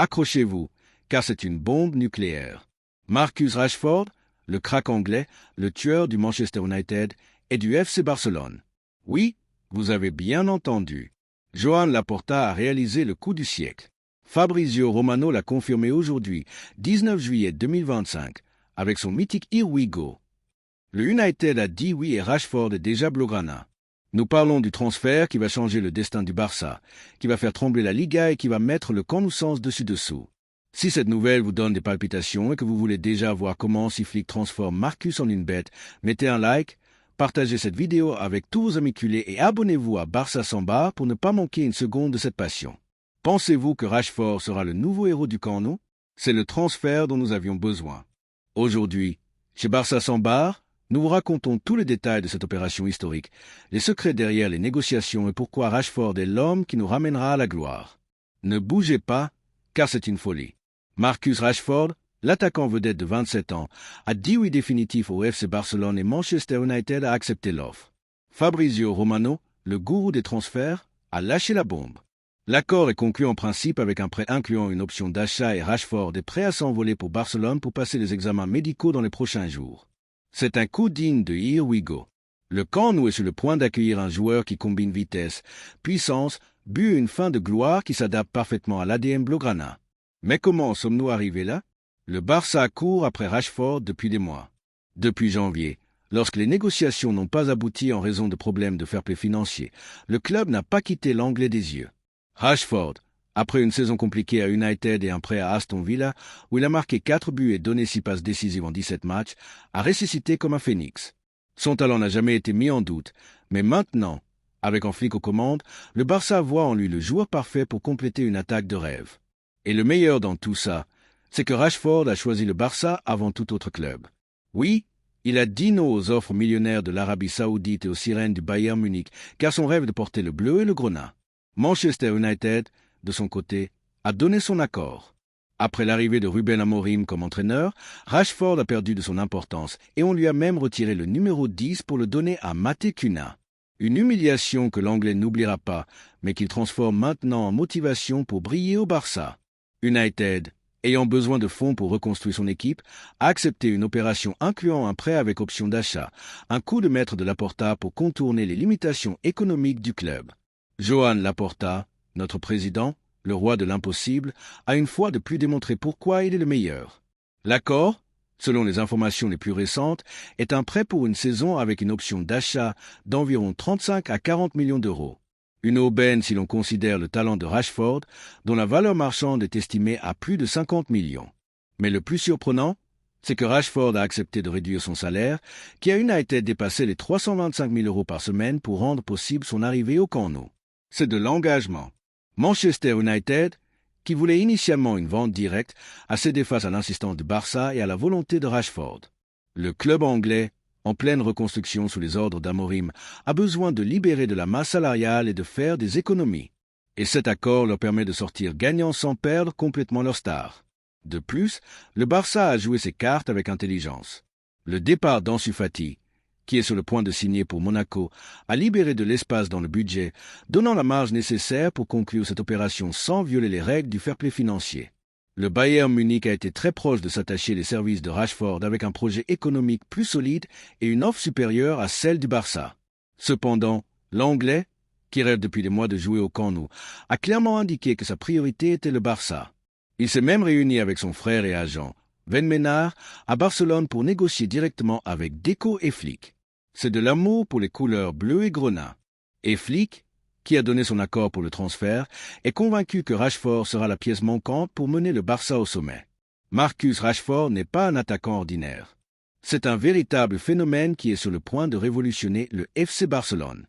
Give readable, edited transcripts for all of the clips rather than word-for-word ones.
Accrochez-vous, car c'est une bombe nucléaire. Marcus Rashford, le crack anglais, le tueur du Manchester United et du FC Barcelone. Oui, vous avez bien entendu. Joan Laporta a réalisé le coup du siècle. Fabrizio Romano l'a confirmé aujourd'hui, 19 juillet 2025, avec son mythique Here We Go. Le United a dit oui et Rashford est déjà blaugrana. Nous parlons du transfert qui va changer le destin du Barça, qui va faire trembler la Liga et qui va mettre le camp nous dessus-dessous. Si cette nouvelle vous donne des palpitations et que vous voulez déjà voir comment Hansi transforme Marcus en une bête, mettez un like, partagez cette vidéo avec tous vos amis culés et abonnez-vous à Barça sans bar pour ne pas manquer une seconde de cette passion. Pensez-vous que Rashford sera le nouveau héros du Camp Nou? C'est le transfert dont nous avions besoin. Aujourd'hui, chez Barça sans bar, nous vous racontons tous les détails de cette opération historique, les secrets derrière les négociations et pourquoi Rashford est l'homme qui nous ramènera à la gloire. Ne bougez pas, car c'est une folie. Marcus Rashford, l'attaquant vedette de 27 ans, a dit oui définitif au FC Barcelone et Manchester United a accepté l'offre. Fabrizio Romano, le gourou des transferts, a lâché la bombe. L'accord est conclu en principe avec un prêt incluant une option d'achat et Rashford est prêt à s'envoler pour Barcelone pour passer les examens médicaux dans les prochains jours. C'est un coup digne de Here We Go. Le Camp Nou est sur le point d'accueillir un joueur qui combine vitesse, puissance, but et une fin de gloire qui s'adapte parfaitement à l'ADN blaugrana. Mais comment sommes-nous arrivés là? Le Barça court après Rashford depuis des mois. Depuis janvier, lorsque les négociations n'ont pas abouti en raison de problèmes de fair play financier, le club n'a pas quitté l'anglais des yeux. Rashford, après une saison compliquée à United et un prêt à Aston Villa, où il a marqué 4 buts et donné 6 passes décisives en 17 matchs, a ressuscité comme un phénix. Son talent n'a jamais été mis en doute, mais maintenant, avec Hansi aux commandes, le Barça voit en lui le joueur parfait pour compléter une attaque de rêve. Et le meilleur dans tout ça, c'est que Rashford a choisi le Barça avant tout autre club. Oui, il a dit non aux offres millionnaires de l'Arabie Saoudite et aux sirènes du Bayern Munich, car son rêve de porter le bleu et le grenat. Manchester United, de son côté, a donné son accord. Après l'arrivée de Ruben Amorim comme entraîneur, Rashford a perdu de son importance et on lui a même retiré le numéro 10 pour le donner à Maté Cunha. Une humiliation que l'Anglais n'oubliera pas, mais qu'il transforme maintenant en motivation pour briller au Barça. United, ayant besoin de fonds pour reconstruire son équipe, a accepté une opération incluant un prêt avec option d'achat, un coup de maître de Laporta pour contourner les limitations économiques du club. Joan Laporta, notre président, le roi de l'impossible, a une fois de plus démontré pourquoi il est le meilleur. L'accord, selon les informations les plus récentes, est un prêt pour une saison avec une option d'achat d'environ 35 à 40 millions d'euros. Une aubaine si l'on considère le talent de Rashford, dont la valeur marchande est estimée à plus de 50 millions. Mais le plus surprenant, c'est que Rashford a accepté de réduire son salaire, qui a United dépassé les 325 000 euros par semaine pour rendre possible son arrivée au Camp Nou. C'est de l'engagement. Manchester United, qui voulait initialement une vente directe, a cédé face à l'insistance de Barça et à la volonté de Rashford. Le club anglais, en pleine reconstruction sous les ordres d'Amorim, a besoin de libérer de la masse salariale et de faire des économies. Et cet accord leur permet de sortir gagnant sans perdre complètement leur star. De plus, le Barça a joué ses cartes avec intelligence. Le départ d'Ansu Fati, qui est sur le point de signer pour Monaco, a libéré de l'espace dans le budget, donnant la marge nécessaire pour conclure cette opération sans violer les règles du fair play financier. Le Bayern Munich a été très proche de s'attacher les services de Rashford avec un projet économique plus solide et une offre supérieure à celle du Barça. Cependant, l'Anglais, qui rêve depuis des mois de jouer au Camp Nou, a clairement indiqué que sa priorité était le Barça. Il s'est même réuni avec son frère et agent, Sven Ménard, à Barcelone pour négocier directement avec Deco et Flick. C'est de l'amour pour les couleurs bleu et grenat. Et Flick, qui a donné son accord pour le transfert, est convaincu que Rashford sera la pièce manquante pour mener le Barça au sommet. Marcus Rashford n'est pas un attaquant ordinaire. C'est un véritable phénomène qui est sur le point de révolutionner le FC Barcelone.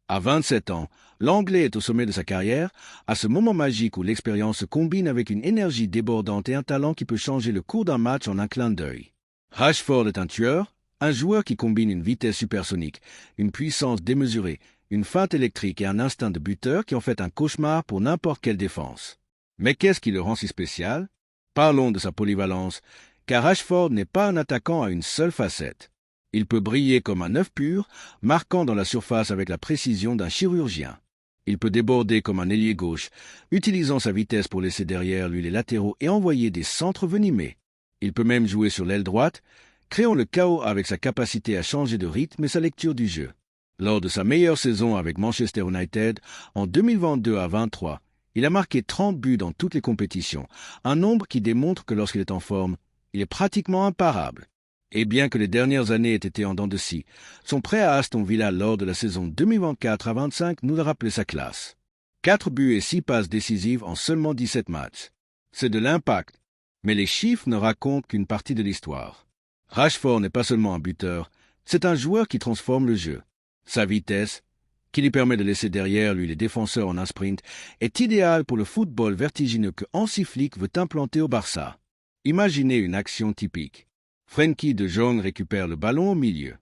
À 27 ans, l'Anglais est au sommet de sa carrière, à ce moment magique où l'expérience se combine avec une énergie débordante et un talent qui peut changer le cours d'un match en un clin d'œil. Rashford est un tueur, un joueur qui combine une vitesse supersonique, une puissance démesurée, une feinte électrique et un instinct de buteur qui en fait un cauchemar pour n'importe quelle défense. Mais qu'est-ce qui le rend si spécial? Parlons de sa polyvalence, car Rashford n'est pas un attaquant à une seule facette. Il peut briller comme un œuf pur, marquant dans la surface avec la précision d'un chirurgien. Il peut déborder comme un ailier gauche, utilisant sa vitesse pour laisser derrière lui les latéraux et envoyer des centres venimés. Il peut même jouer sur l'aile droite, créant le chaos avec sa capacité à changer de rythme et sa lecture du jeu. Lors de sa meilleure saison avec Manchester United, en 2022 à 23, il a marqué 30 buts dans toutes les compétitions, un nombre qui démontre que lorsqu'il est en forme, il est pratiquement imparable. Et bien que les dernières années aient été en dents de scie, son prêt à Aston Villa lors de la saison 2024 à 25 nous a rappelé sa classe. 4 buts et 6 passes décisives en seulement 17 matchs. C'est de l'impact, mais les chiffres ne racontent qu'une partie de l'histoire. Rashford n'est pas seulement un buteur, c'est un joueur qui transforme le jeu. Sa vitesse, qui lui permet de laisser derrière lui les défenseurs en un sprint, est idéale pour le football vertigineux que Hansi Flick veut implanter au Barça. Imaginez une action typique. Frenkie de Jong récupère le ballon au milieu.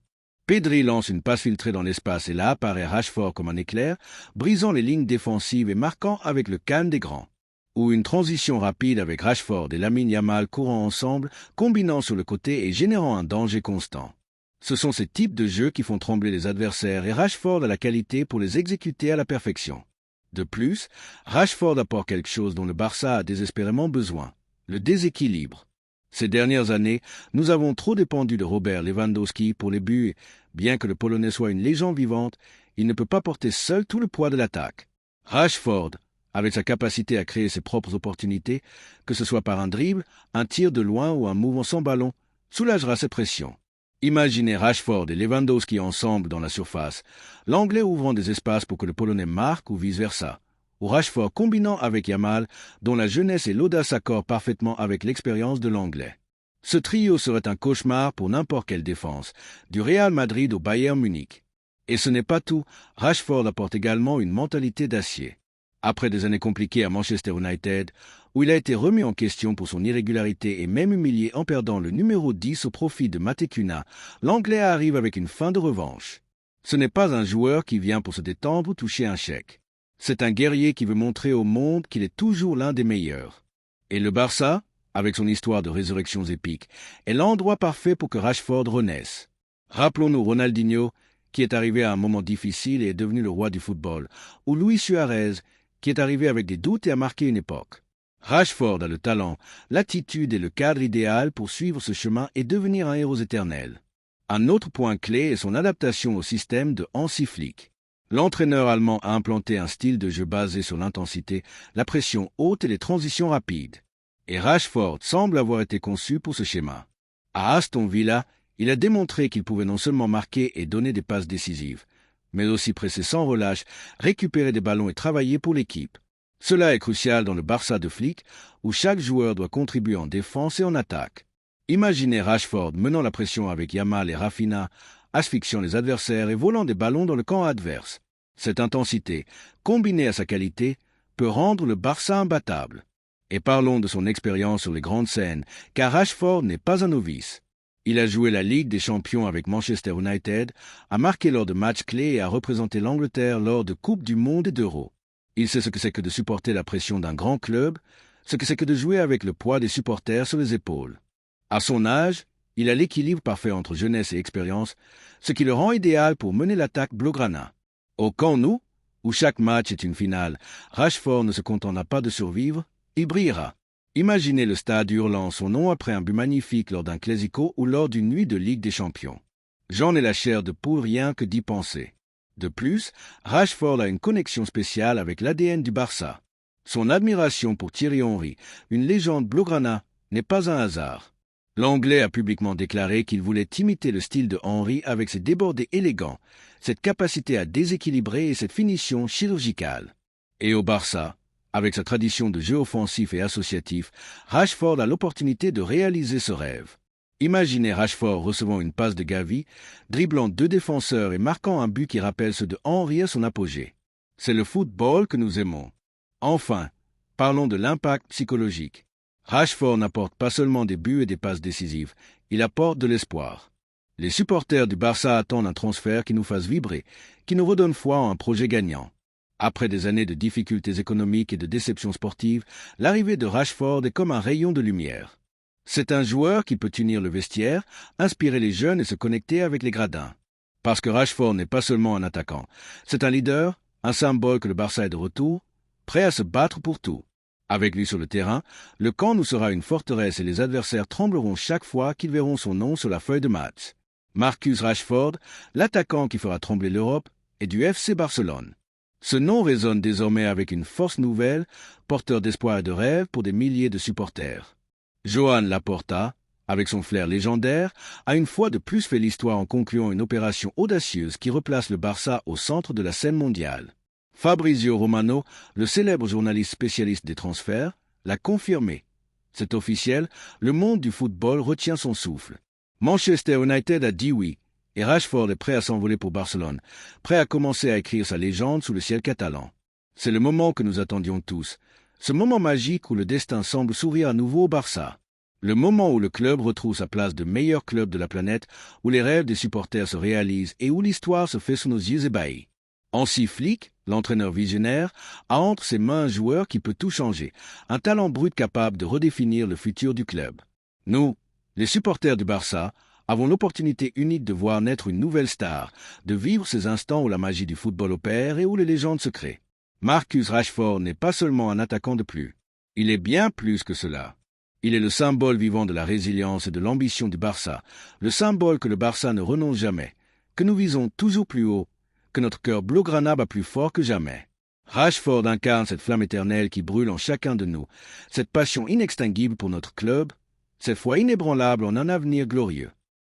Pedri lance une passe filtrée dans l'espace et là apparaît Rashford comme un éclair, brisant les lignes défensives et marquant avec le calme des grands. Ou une transition rapide avec Rashford et Lamine Yamal courant ensemble, combinant sur le côté et générant un danger constant. Ce sont ces types de jeux qui font trembler les adversaires et Rashford a la qualité pour les exécuter à la perfection. De plus, Rashford apporte quelque chose dont le Barça a désespérément besoin, le déséquilibre. Ces dernières années, nous avons trop dépendu de Robert Lewandowski pour les buts et, bien que le Polonais soit une légende vivante, il ne peut pas porter seul tout le poids de l'attaque. Rashford, avec sa capacité à créer ses propres opportunités, que ce soit par un dribble, un tir de loin ou un mouvement sans ballon, soulagera ses pressions. Imaginez Rashford et Lewandowski ensemble dans la surface, l'Anglais ouvrant des espaces pour que le Polonais marque ou vice-versa, ou Rashford combinant avec Yamal, dont la jeunesse et l'audace s'accordent parfaitement avec l'expérience de l'Anglais. Ce trio serait un cauchemar pour n'importe quelle défense, du Real Madrid au Bayern Munich. Et ce n'est pas tout, Rashford apporte également une mentalité d'acier. Après des années compliquées à Manchester United, où il a été remis en question pour son irrégularité et même humilié en perdant le numéro 10 au profit de Mate Cunha, l'Anglais arrive avec une fin de revanche. Ce n'est pas un joueur qui vient pour se détendre ou toucher un chèque. C'est un guerrier qui veut montrer au monde qu'il est toujours l'un des meilleurs. Et le Barça, avec son histoire de résurrections épiques, est l'endroit parfait pour que Rashford renaisse. Rappelons-nous Ronaldinho, qui est arrivé à un moment difficile et est devenu le roi du football, ou Luis Suarez, qui est arrivé avec des doutes et a marqué une époque. Rashford a le talent, l'attitude et le cadre idéal pour suivre ce chemin et devenir un héros éternel. Un autre point clé est son adaptation au système de Hansi Flick. L'entraîneur allemand a implanté un style de jeu basé sur l'intensité, la pression haute et les transitions rapides. Et Rashford semble avoir été conçu pour ce schéma. À Aston Villa, il a démontré qu'il pouvait non seulement marquer et donner des passes décisives, mais aussi presser sans relâche, récupérer des ballons et travailler pour l'équipe. Cela est crucial dans le Barça de Flick, où chaque joueur doit contribuer en défense et en attaque. Imaginez Rashford menant la pression avec Yamal et Rafinha, asphyxiant les adversaires et volant des ballons dans le camp adverse. Cette intensité, combinée à sa qualité, peut rendre le Barça imbattable. Et parlons de son expérience sur les grandes scènes, car Rashford n'est pas un novice. Il a joué la Ligue des Champions avec Manchester United, a marqué lors de matchs clés et a représenté l'Angleterre lors de Coupes du Monde et d'Euro. Il sait ce que c'est que de supporter la pression d'un grand club, ce que c'est que de jouer avec le poids des supporters sur les épaules. À son âge, il a l'équilibre parfait entre jeunesse et expérience, ce qui le rend idéal pour mener l'attaque blaugrana. Au Camp Nou, où chaque match est une finale, Rashford ne se contentera pas de survivre, il brillera. Imaginez le stade hurlant son nom après un but magnifique lors d'un Classico ou lors d'une nuit de Ligue des Champions. J'en ai la chair de poule rien que d'y penser. De plus, Rashford a une connexion spéciale avec l'ADN du Barça. Son admiration pour Thierry Henry, une légende blaugrana, n'est pas un hasard. L'Anglais a publiquement déclaré qu'il voulait imiter le style de Henry avec ses débordés élégants, cette capacité à déséquilibrer et cette finition chirurgicale. Et au Barça, avec sa tradition de jeu offensif et associatif, Rashford a l'opportunité de réaliser ce rêve. Imaginez Rashford recevant une passe de Gavi, dribblant 2 défenseurs et marquant un but qui rappelle ceux de Henry à son apogée. C'est le football que nous aimons. Enfin, parlons de l'impact psychologique. Rashford n'apporte pas seulement des buts et des passes décisives, il apporte de l'espoir. Les supporters du Barça attendent un transfert qui nous fasse vibrer, qui nous redonne foi en un projet gagnant. Après des années de difficultés économiques et de déceptions sportives, l'arrivée de Rashford est comme un rayon de lumière. C'est un joueur qui peut unir le vestiaire, inspirer les jeunes et se connecter avec les gradins. Parce que Rashford n'est pas seulement un attaquant, c'est un leader, un symbole que le Barça est de retour, prêt à se battre pour tout. Avec lui sur le terrain, le camp nous sera une forteresse et les adversaires trembleront chaque fois qu'ils verront son nom sur la feuille de match. Marcus Rashford, l'attaquant qui fera trembler l'Europe, est du FC Barcelone. Ce nom résonne désormais avec une force nouvelle, porteur d'espoir et de rêve pour des milliers de supporters. Joan Laporta, avec son flair légendaire, a une fois de plus fait l'histoire en concluant une opération audacieuse qui replace le Barça au centre de la scène mondiale. Fabrizio Romano, le célèbre journaliste spécialiste des transferts, l'a confirmé. C'est officiel, le monde du football retient son souffle. Manchester United a dit oui, et Rashford est prêt à s'envoler pour Barcelone, prêt à commencer à écrire sa légende sous le ciel catalan. C'est le moment que nous attendions tous, ce moment magique où le destin semble sourire à nouveau au Barça. Le moment où le club retrouve sa place de meilleur club de la planète, où les rêves des supporters se réalisent et où l'histoire se fait sous nos yeux ébahis. Hansi Flick, l'entraîneur visionnaire, a entre ses mains un joueur qui peut tout changer, un talent brut capable de redéfinir le futur du club. Nous, les supporters du Barça, avons l'opportunité unique de voir naître une nouvelle star, de vivre ces instants où la magie du football opère et où les légendes se créent. Marcus Rashford n'est pas seulement un attaquant de plus. Il est bien plus que cela. Il est le symbole vivant de la résilience et de l'ambition du Barça, le symbole que le Barça ne renonce jamais, que nous visons toujours plus haut, que notre cœur blaugrana bat plus fort que jamais. Rashford incarne cette flamme éternelle qui brûle en chacun de nous, cette passion inextinguible pour notre club, cette foi inébranlable en un avenir glorieux.